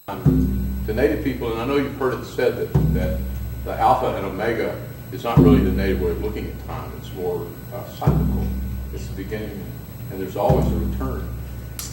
The native people, and I know you've heard it said that the alpha and omega is not really the native way of looking at time. It's more cyclical. It's the beginning, and there's always a return.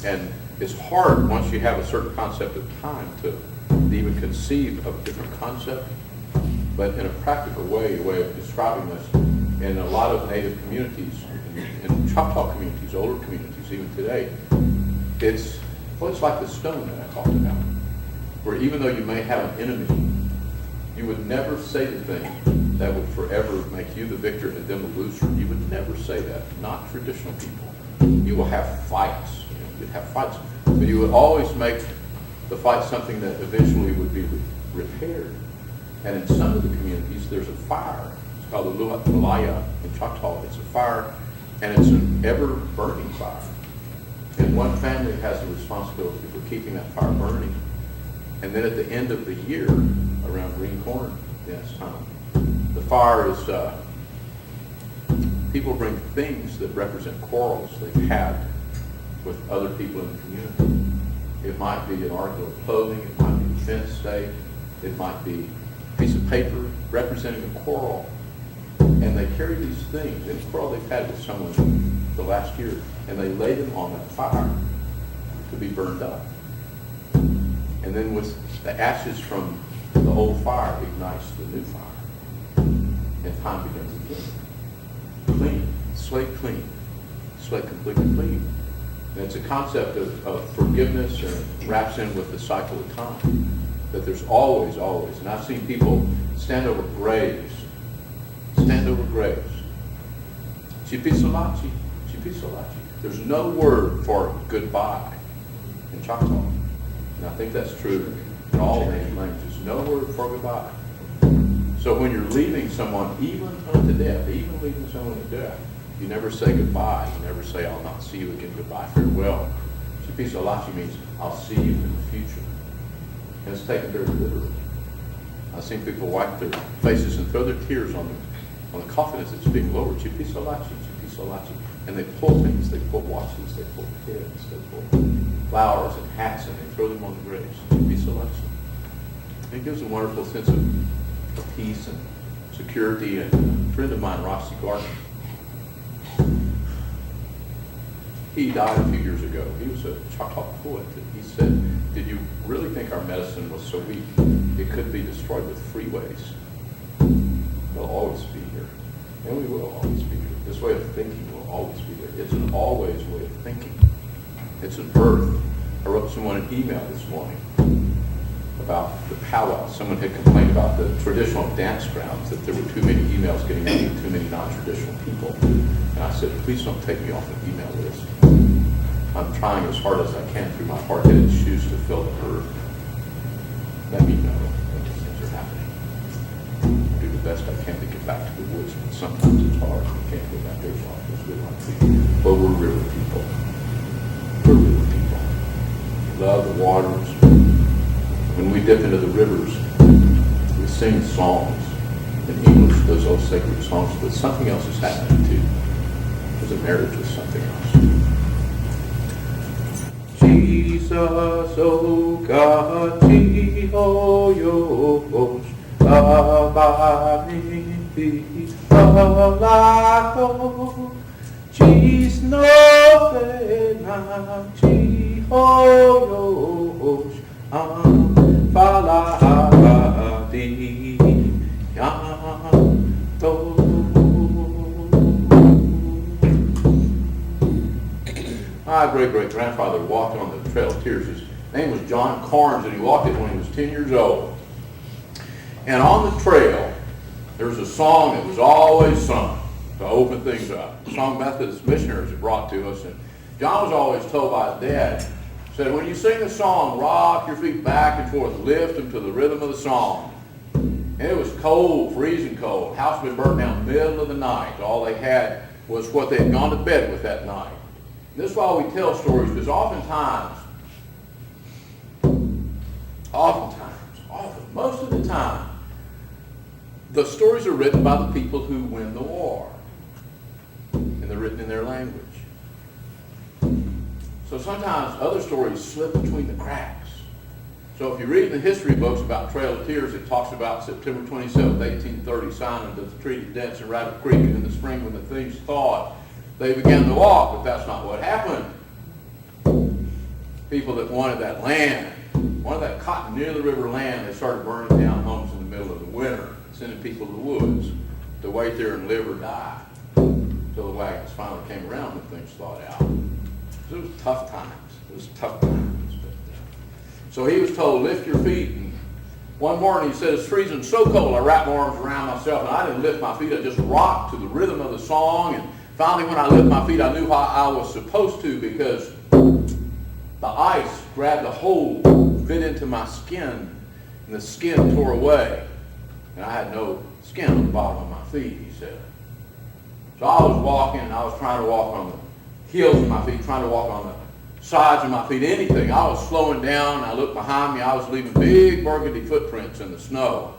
And it's hard once you have a certain concept of time to even conceive of a different concept. But in a practical way, a way of describing this, in a lot of native communities, in Choctaw communities, older communities, even today, it's like the stone that I talked about, where even though you may have an enemy, you would never say the thing that would forever make you the victor and them the loser. You would never say that. Not traditional people. You will have fights. You'd have fights, but you would always make the fight something that eventually would be repaired. And in some of the communities, there's a fire. It's called the Lulaya in Choctaw. It's a fire, and it's an ever-burning fire. And one family has the responsibility for keeping that fire burning. And then at the end of the year, around green corn dance time, the fire is, people bring things that represent quarrels they've had with other people in the community. It might be an article of clothing, it might be a fence stake, it might be a piece of paper representing a quarrel. And they carry these things, any quarrel they've had with someone the last year, and they lay them on that fire to be burned up. And then with the ashes from the old fire ignites the new fire. And time begins again. Clean, slate completely clean. And it's a concept of forgiveness, and it wraps in with the cycle of time. That there's always, and I've seen people stand over graves. Chipisolachi. There's no word for goodbye in Choctaw. And I think that's true in all native languages. No word for goodbye. So when you're leaving someone, even unto death, even leaving someone to death, you never say goodbye. You never say, I'll not see you again, goodbye, farewell. Chipisolachi means, I'll see you in the future. And it's taken very literally. I've seen people wipe their faces and throw their tears on the coffin as it's being lowered. Chipisolachi. And they pull things. They pull watches. They pull kids. They pull flowers and hats, and they throw them on the graves. Chipisolachi. And it gives a wonderful sense of peace and security. And a friend of mine, Roxy Gardner, he died a few years ago. He was a Choctaw poet. And he said, did you really think our medicine was so weak it could be destroyed with freeways? They'll always be here. And we will always be here. This way of thinking will always be there. It's an always way of thinking. It's an earth. I wrote someone an email this morning about the powwow. Someone had complained about the traditional dance grounds, that there were too many emails getting out to too many non-traditional people. And I said, please don't take me off the email list. I'm trying as hard as I can through my hard-headed shoes to fill the earth. Let me know when these things are happening. I do the best I can to get back to the woods, but sometimes it's hard. You can't go back there as long as we want to. But we're river people. We're river people. We love the waters. When we dip into the rivers, we sing songs. In English, those old sacred songs, but something else is happening too. There's a marriage with something else. Jesus, oh God, Jehoyosh, Abamiti, Alato, Jesus, no Fena, Jehoyosh, Faladi, Yanto. My great-great-grandfather walked on the Trail of Tears. His name was John Carnes, and he walked it when he was 10 years old. And on the trail, there was a song that was always sung to open things up. A song Methodist missionaries had brought to us. And John was always told by his dad, said, when you sing a song, rock your feet back and forth, lift them to the rhythm of the song. And it was cold, freezing cold. House had been burnt down in the middle of the night. All they had was what they had gone to bed with that night. This is why we tell stories, because often, most of the time, the stories are written by the people who win the war. And they're written in their language. So sometimes other stories slip between the cracks. So if you read in the history books about Trail of Tears, it talks about September 27, 1830, signing the Treaty of Debts in Rabbit Creek, and in the spring when the thieves thawed, they began to walk, but that's not what happened. People that wanted that land, wanted that cotton near the river land, they started burning down homes in the middle of the winter, sending people to the woods to wait there and live or die until the wagons finally came around and things thawed out. So it was tough times. It was tough times. So he was told, lift your feet. And one morning he said, it's freezing so cold, I wrapped my arms around myself, and I didn't lift my feet. I just rocked to the rhythm of the song. And finally, when I lifted my feet, I knew how I was supposed to, because the ice grabbed a hold, bit into my skin, and the skin tore away. And I had no skin on the bottom of my feet, he said. So I was walking, and I was trying to walk on the heels of my feet, trying to walk on the sides of my feet, anything. I was slowing down, and I looked behind me. I was leaving big burgundy footprints in the snow.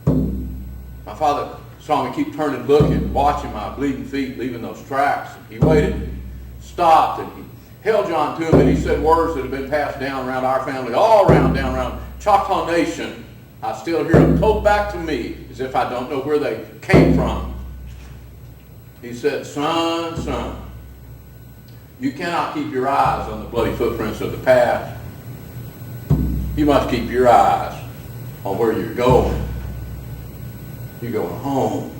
My father saw me keep turning, looking, watching my bleeding feet, leaving those tracks. He waited, and stopped, and he held John to him, and he said words that have been passed down around our family, all around, down around Choctaw Nation. I still hear them told back to me as if I don't know where they came from. He said, son, son, you cannot keep your eyes on the bloody footprints of the past. You must keep your eyes on where you're going. You're going home,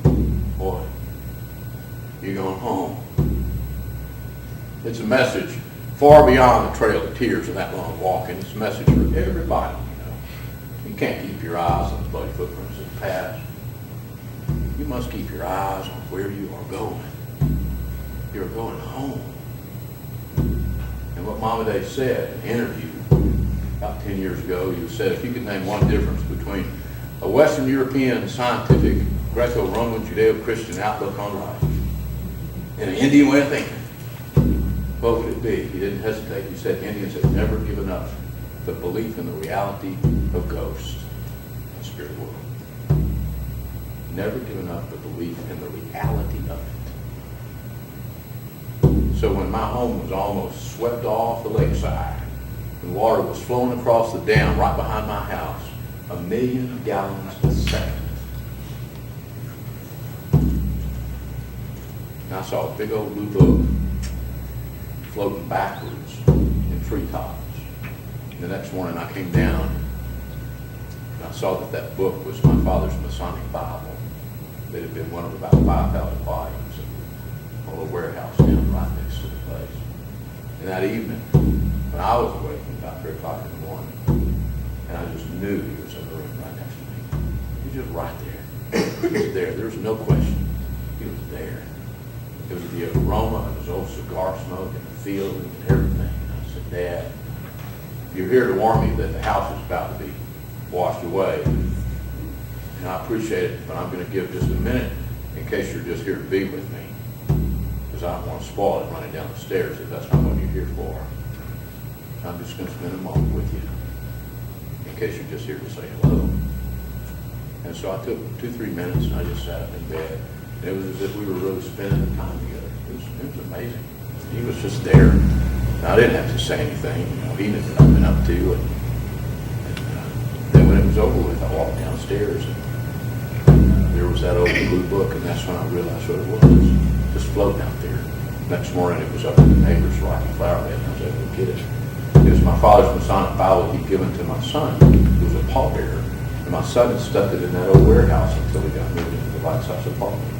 boy. You're going home. It's a message far beyond the Trail of Tears and that long walk, and it's a message for everybody. You can't keep your eyes on the bloody footprints of the past. You must keep your eyes on where you are going. You're going home. And what Mama Day said in an interview about 10 years ago, you said if you could name one difference between a Western European scientific Greco-Roman Judeo-Christian outlook on life and an Indian way of thinking, what would it be? He didn't hesitate. He said Indians have never given up the belief in the reality of ghosts in the spirit world. Never given up the belief in the reality of it. So when my home was almost swept off the lakeside, and water was flowing across the dam right behind my house, 1 million gallons a second, and I saw a big old blue book floating backwards in treetops. The next morning I came down and I saw that that book was my father's Masonic Bible. That had been one of about 5,000 volumes in a little warehouse down right next to the place. And that evening, when I was awake about 3 o'clock in the morning, and I just knew he was in the room right next to me. He was just right there. He was there. There was no question. He was there. It was the aroma of his old cigar smoke and the feeling and everything. And I said, Dad, you're here to warn me that the house is about to be washed away. And I appreciate it, but I'm going to give just a minute in case you're just here to be with me. Because I don't want to spoil it running down the stairs if that's not what you're here for. I'm just going to spend a moment with you in case you're just here to say hello. And so I took 2-3 minutes and I just sat up in bed. And it was as if we were really spending the time together. It was amazing. He was just there. And I didn't have to say anything. He knew what I'd been up to. And then when it was over with, I walked downstairs and there was that old blue book, and that's when I realized what it was. Just floating out there. Next morning it was up in the neighbor's rocky flower bed, and I was able to get it. It was my father's Masonic Bible he'd given to my son, who was a pallbearer. And my son had stuck it in that old warehouse until he got moved into the White Sox apartment.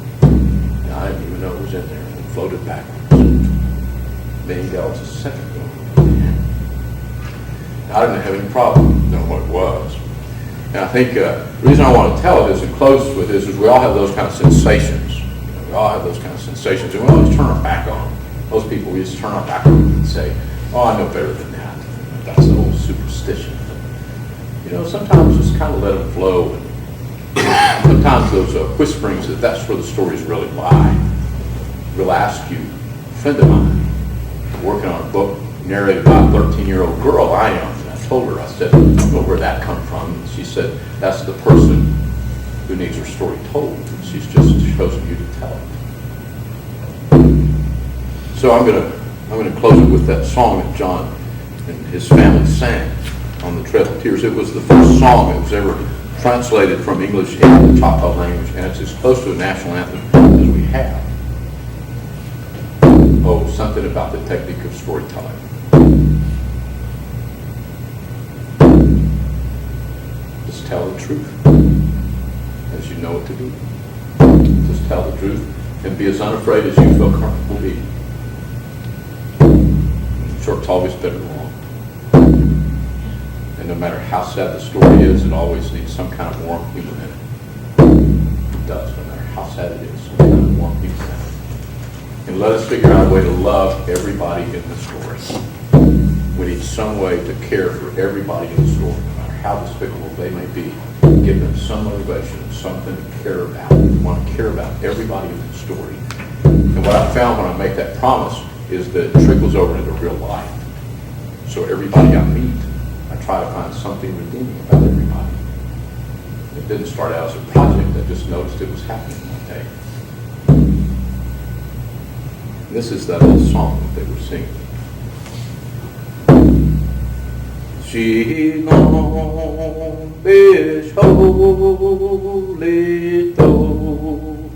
And I didn't even know it was in there, and it floated backwards. Then he got a second one. I didn't have any problem knowing what it was. And I think the reason I want to tell it is, and close with this, is we all have those kind of sensations. We all have those kind of sensations, and we always turn our back on them. Most people, we just turn our back on them and say, oh, I know better than that. That's an old superstition. Sometimes just kind of let them flow. And sometimes those whisperings that's where the stories really lie. We'll ask you, a friend of mine, working on a book narrated by a 13-year-old girl I am. And I told her, I said, I don't know where that come from. And she said, that's the person who needs her story told. And she's just chosen you to tell it. So I'm gonna close it with that song that John and his family sang on the Trail of Tears. It was the first song that was ever translated from English into the Choctaw language, and it's as close to a national anthem as we have. Oh, something about the technique of storytelling. Just tell the truth as you know what to do. Just tell the truth and be as unafraid as you feel comfortable being. Short's always better than long. And no matter how sad the story is, it always needs some kind of warm humor in it. It does, no matter how sad it is, some kind of warm humor in it. And let us figure out a way to love everybody in the story. We need some way to care for everybody in the story, no matter how despicable they may be. Give them some motivation, something to care about. We want to care about everybody in the story. And what I found when I make that promise is that it trickles over into real life. So everybody I meet, I try to find something redeeming about everybody. It didn't start out as a project. I just noticed it was happening one day. This is that old song that they were singing. She gon' fish holy though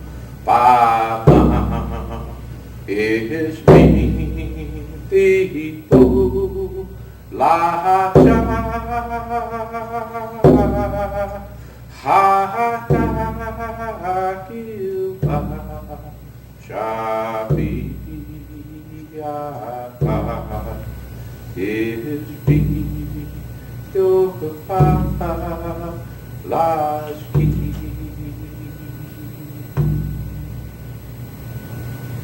by is me people like is be your last key.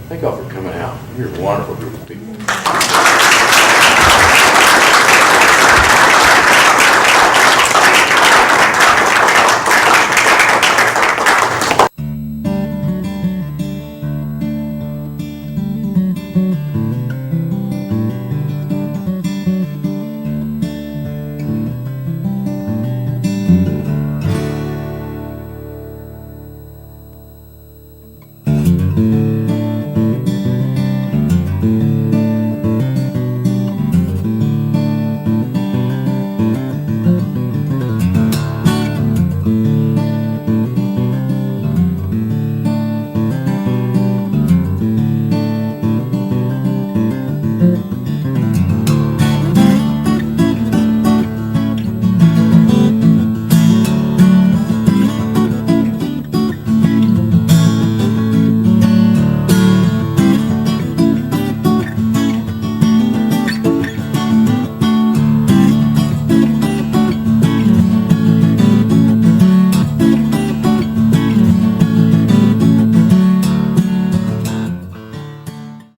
Thank y'all for coming out. You're a wonderful group of people.